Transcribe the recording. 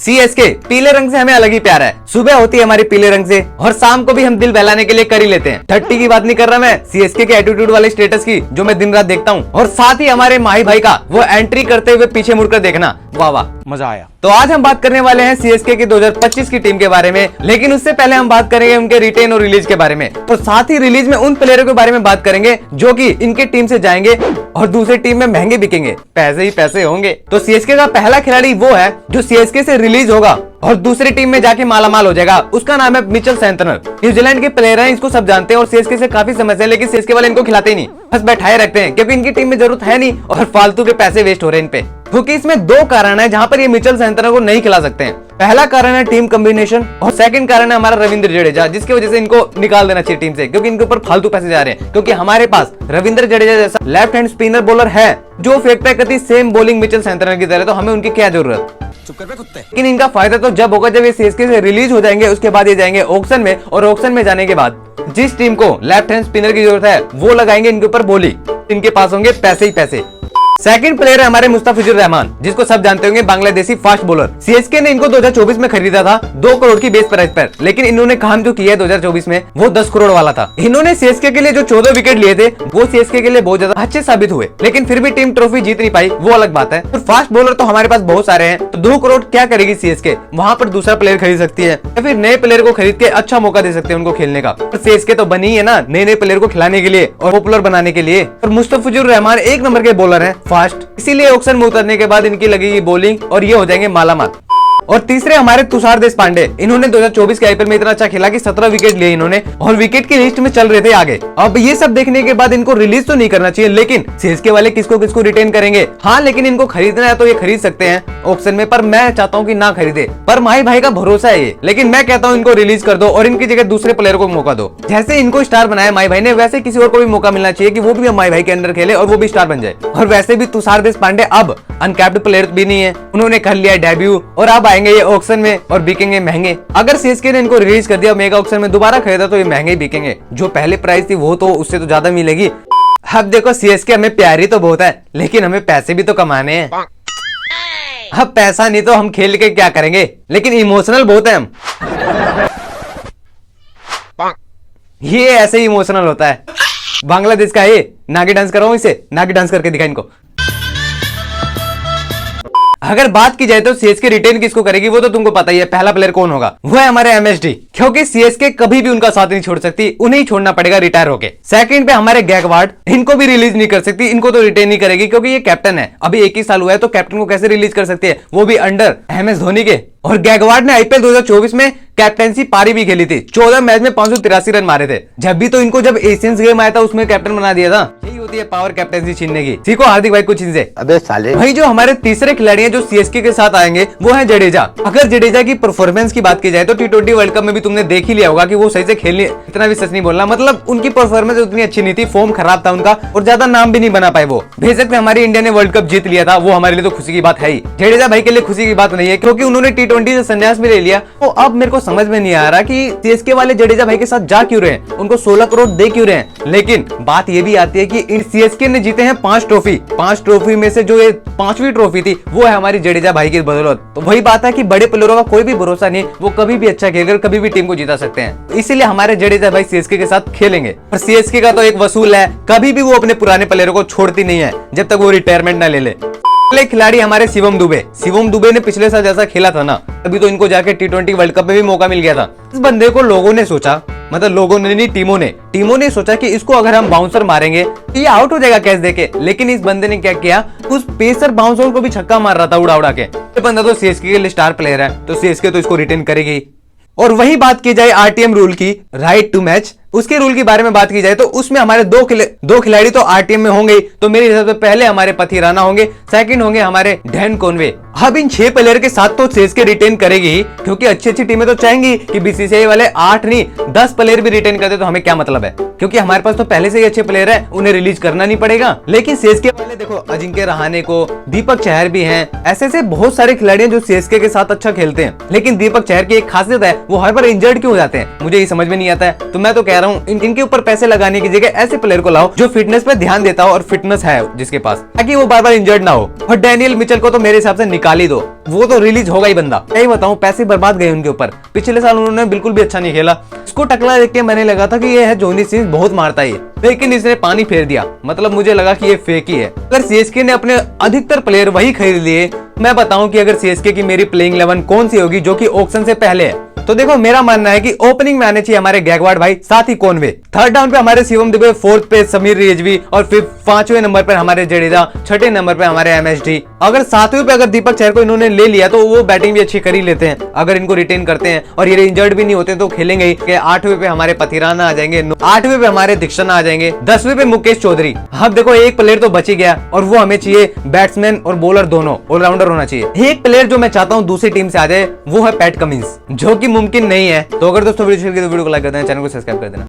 CSK पीले रंग से हमें अलग ही प्यार है। सुबह होती है हमारी पीले रंग से और शाम को भी हम दिल बहलाने के लिए कर ही लेते हैं। 30 की बात नहीं कर रहा मैं, सीएसके के एटीट्यूड वाले स्टेटस की जो मैं दिन रात देखता हूँ। और साथ ही हमारे माही भाई का वो एंट्री करते हुए पीछे मुड़कर देखना, वाह वाह मजा आया। तो आज हम बात करने वाले हैं सीएसके की 2025 की टीम के बारे में, लेकिन उससे पहले हम बात करेंगे उनके रिटेन और रिलीज के बारे में। तो साथ ही रिलीज में उन प्लेयरों के बारे में बात करेंगे जो कि इनके टीम से जाएंगे और दूसरी टीम में महंगे बिकेंगे, पैसे ही पैसे होंगे। तो सीएसके का पहला खिलाड़ी वो है जो सीएसके से रिलीज होगा और दूसरी टीम में जाके मालामाल हो जाएगा। उसका नाम है मिचेल सैंटनर। न्यूजीलैंड के प्लेयर हैं, इसको सब जानते हैं और सीएसके से काफी समय से, लेकिन सीएसके वाले इनको खिलाते ही नहीं, बस बैठाए रखते हैं क्योंकि इनकी टीम में जरूरत है नहीं और फालतू के पैसे वेस्ट हो रहे हैं इन पे। क्योंकि इसमें दो कारण है जहां पर ये मिचेल सैंटनर को नहीं खिला सकते हैं। पहला कारण है टीम कॉम्बिनेशन और सेकंड कारण है हमारा रविंद्र जडेजा, जिसकी वजह से इनको निकाल देना चाहिए टीम से, क्योंकि इनके ऊपर फालतू पैसे जा रहे हैं। क्योंकि हमारे पास रविंद्र जडेजा जैसा लेफ्ट हैंड स्पिनर बॉलर है जो फेंकता है सेम बॉलिंग मिचेल सैंटनर की तरह, तो हमें उनकी क्या जरूरत। लेकिन इनका फायदा तो जब होगा जब ये सीएसके से रिलीज हो जाएंगे, उसके बाद ये जाएंगे ऑक्शन में और ऑक्शन में जाने के बाद जिस टीम को लेफ्ट हैंड स्पिनर की जरूरत है वो लगाएंगे इनके ऊपर बोली, इनके पास होंगे पैसे ही पैसे। सेकंड प्लेयर है हमारे मुस्तफिजुर रहमान, जिसको सब जानते होंगे, बांग्लादेशी फास्ट बॉलर। सीएसके ने इनको 2024 में खरीदा था 2 करोड़ की बेस प्राइस पर, लेकिन इन्होंने काम जो किया है 2024 में वो 10 करोड़ वाला था। इन्होंने सीएसके के लिए जो 14 विकेट लिए थे वो सीएसके के लिए बहुत ज्यादा अच्छे साबित हुए, लेकिन फिर भी टीम ट्रॉफी जीत नहीं पाई, वो अलग बात है। तो फास्ट बॉलर तो हमारे पास बहुत सारे हैं, तो 2 करोड़ क्या करेगी सीएसके, वहां पर दूसरा प्लेयर खरीद सकती है या फिर नए प्लेयर को खरीद के अच्छा मौका दे सकते हैं उनको खेलने का। सीएसके तो बनी है ना नए प्लेयर को खिलाने के लिए और पॉपुलर बनाने के लिए। और मुस्तफिजुर रहमान एक नंबर के बॉलर है, फास्ट, इसीलिए ऑक्शन में उतरने के बाद इनकी लगेगी बॉलिंग और ये हो जाएंगे मालामाल। और तीसरे हमारे तुषार देशपांडे, इन्होंने 2024 के आईपीएल में इतना अच्छा खेला कि 17 विकेट लिए इन्होंने और विकेट की लिस्ट में चल रहे थे आगे। अब ये सब देखने के बाद इनको रिलीज तो नहीं करना चाहिए, लेकिन सीएसके वाले किसको किसको रिटेन करेंगे। हाँ, लेकिन इनको खरीदना है तो ये खरीद सकते हैं ऑक्शन में, पर मैं चाहता हूँ कि ना खरीदे, पर माही भाई का भरोसा है ये। लेकिन मैं कहता हूँ इनको रिलीज कर दो और इनकी जगह दूसरे प्लेयर को मौका दो। जैसे इनको स्टार बनाया माही भाई ने, वैसे किसी और को भी मौका मिलना चाहिए कि वो भी माही भाई के अंदर खेले और वो भी स्टार बन जाए। और वैसे भी तुषार देशपांडे अब अनकैप्ड प्लेयर भी नहीं है, उन्होंने कर लिया डेब्यू और अब आएंगे ये ऑक्शन में और बिकेंगे महंगे। अगर सीएसके ने इनको रिलीज कर दिया मेगा ऑक्शन में दोबारा खरीदा तो ये महंगे बिकेंगे, जो पहले प्राइस थी वो तो उससे तो ज्यादा मिलेगी। अब देखो सीएसके हमें प्यारी तो बहुत है, लेकिन हमें पैसे भी तो कमाने हैं। अब पैसा नहीं तो हम खेल के क्या करेंगे, लेकिन इमोशनल बहुत है हम। ये ऐसे ही इमोशनल होता है। बांग्लादेश का ये नागी डांस कराओ, इसे नागी डांस करके दिखा इनको। अगर बात की जाए तो सीएसके रिटेन किसको करेगी वो तो तुमको पता ही है, पहला प्लेयर कौन होगा, वो है हमारे एमएसडी, क्योंकि सीएसके कभी भी उनका साथ नहीं छोड़ सकती, उन्हें ही छोड़ना पड़ेगा रिटायर होके। सेकंड पे हमारे गैकवार्ड, इनको भी रिलीज नहीं कर सकती, इनको तो रिटेन नहीं करेगी क्योंकि ये कैप्टन है, अभी 21 साल हुआ है तो कैप्टन को कैसे रिलीज कर सकती है, वो भी अंडर एमएस धोनी के। और गैकवार्ड ने आईपीएल 2024 में कैप्टनसी पारी भी खेली थी, 14 मैच में 583 रन मारे थे। जब भी तो इनको जब एशियंस गेम आया था उसमें कैप्टन बना दिया था। यही होती है पावर कैप्टनसी छीनने की। सीखो हार्दिक भाई कुछ इनसे। अबे साले भाई जो हमारे तीसरे खिलाड़ी हैं जो सीएसके के साथ आएंगे वो है जडेजा। अगर जडेजा की परफॉर्मेंस की बात की जाए तो T20 वर्ल्ड कप में भी तुमने देख ही लिया होगा कि वो सही से खेलने, इतना भी सच नहीं बोलना, मतलब उनकी परफॉर्मेंस उतनी अच्छी नहीं थी, फॉर्म खराब था उनका और ज्यादा नाम भी नहीं बना पाए वो। बेशक हमारी इंडिया ने वर्ल्ड कप जीत लिया था, वो हमारे लिए तो खुशी की बात है ही। जडेजा भाई के लिए खुशी की बात नहीं है क्योंकि उन्होंने T20 से संन्यास भी ले लिया। तो अब मेरे को समझ में नहीं आ रहा कि सीएसके वाले जडेजा भाई के साथ जा क्यों रहे हैं, उनको 16 करोड़ दे क्यों रहे हैं। लेकिन बात ये भी आती है कि सीएसके ने जीते हैं 5 ट्रॉफी, 5 ट्रॉफी में से जो ये 5वीं ट्रॉफी थी वो है हमारी जडेजा भाई की बदौलत। तो वही बात है कि बड़े प्लेयरों का कोई भी भरोसा नहीं, वो कभी भी अच्छा खेलकर कभी भी टीम को जिता सकते हैं। इसीलिए हमारे जडेजा भाई सीएसके के साथ खेलेंगे। और सीएसके का तो एक वसूल है, कभी भी वो अपने पुराने प्लेयरों को छोड़ती नहीं है जब तक वो रिटायरमेंट ना ले ले। पहले खिलाड़ी हमारे शिवम दुबे ने पिछले साल जैसा खेला था ना, तभी तो इनको जाके T20 वर्ल्ड कप में भी मौका मिल गया था। इस बंदे को लोगों ने सोचा, मतलब लोगों ने नहीं, टीमों ने सोचा कि इसको अगर हम बाउंसर मारेंगे तो ये आउट हो जाएगा कैच देके। लेकिन इस बंदे ने क्या किया, उस पेसर बाउंसर को भी छक्का मार रहा था उड़ा उड़ा के। ये बंदा तो सीएसके के लिए स्टार प्लेयर है, तो सीएसके तो इसको रिटेन करेगी। और वही बात की जाए आरटीएम रूल की, राइट टू मैच, उसके रूल के बारे में बात की जाए तो उसमें हमारे दो खिलाड़ी तो आरटीएम में होंगे। तो मेरे हिसाब से पहले हमारे पथी राणा होंगे, सेकंड होंगे हमारे डैन कॉनवे। अब इन 6 प्लेयर के साथ तो सीएसके रिटेन करेगी क्योंकि अच्छी टीमें तो चाहेंगी कि बीसीसीआई वाले 8 नहीं 10 प्लेयर भी रिटेन करते तो हमें क्या मतलब है, क्योंकि हमारे पास तो पहले से ही अच्छे प्लेयर है, उन्हें रिलीज करना नहीं पड़ेगा। लेकिन सीएसके वाले देखो अजिंक्य रहाणे को, दीपक चहर भी हैं, ऐसे बहुत सारे खिलाड़ी हैं जो सीएसके के साथ अच्छा खेलते हैं। लेकिन दीपक चहर की एक खासियत है, वो हर बार इंजर्ड क्यों हो जाते हैं, मुझे ये समझ में नहीं आता है। तो मैं तो कह कह रहा हूँ इनके ऊपर पैसे लगाने की जगह ऐसे प्लेयर को लाओ जो फिटनेस पे ध्यान देता हो और फिटनेस है जिसके पास, ताकि वो बार बार इंजर्ड ना हो। और डैनियल मिचेल को तो मेरे हिसाब से निकाल ही दो, वो तो रिलीज होगा ही बंदा। क्या ही बताऊं, पैसे बर्बाद गए उनके ऊपर। पिछले साल उन्होंने बिल्कुल भी अच्छा नहीं खेला। इसको टकला देख के मैंने लगा था कि ये है जोनी सिंह, बहुत मारता है, लेकिन इसने पानी फेर दिया। मतलब मुझे लगा कि ये फेक ही है। अगर सीएसके ने अपने अधिकतर प्लेयर वही खरीद लिए, मैं बताऊं कि अगर सीएसके की मेरी प्लेइंग 11 कौन सी होगी जो कि ऑक्शन से पहले है, तो देखो मेरा मानना है कि ओपनिंग में आने चाहिए हमारे गैकवार्ड भाई, साथ ही कॉनवे। थर्ड डाउन पे हमारे शिवम दुबे, फोर्थ पे समीर रिजवी और फिर 5वें नंबर पर हमारे जडेजा, 6ठे नंबर पे हमारे एमएसडी। अगर 7वें पे अगर दीपक चहर को इन्होंने ले लिया तो वो बैटिंग भी अच्छी कर ही लेते हैं। अगर इनको रिटेन करते हैं और ये इंजर्ड भी नहीं होते तो खेलेंगे ही। 8वें पे हमारे पथिराना आ जाएंगे, 8वें पे हमारे दीक्षण आ जाएंगे, 10वें पे मुकेश चौधरी। अब देखो एक प्लेयर तो बच ही गया और वो हमें चाहिए बैट्समैन और बॉलर दोनों, ऑलराउंडर होना चाहिए। एक प्लेयर जो मैं चाहता हूँ दूसरी टीम से आ जाए वो है पैट कमिंस, जो कि मुमकिन नहीं है। तो अगर दोस्तों वीडियो को लाइक कर देना, चैनल को सब्सक्राइब कर देना।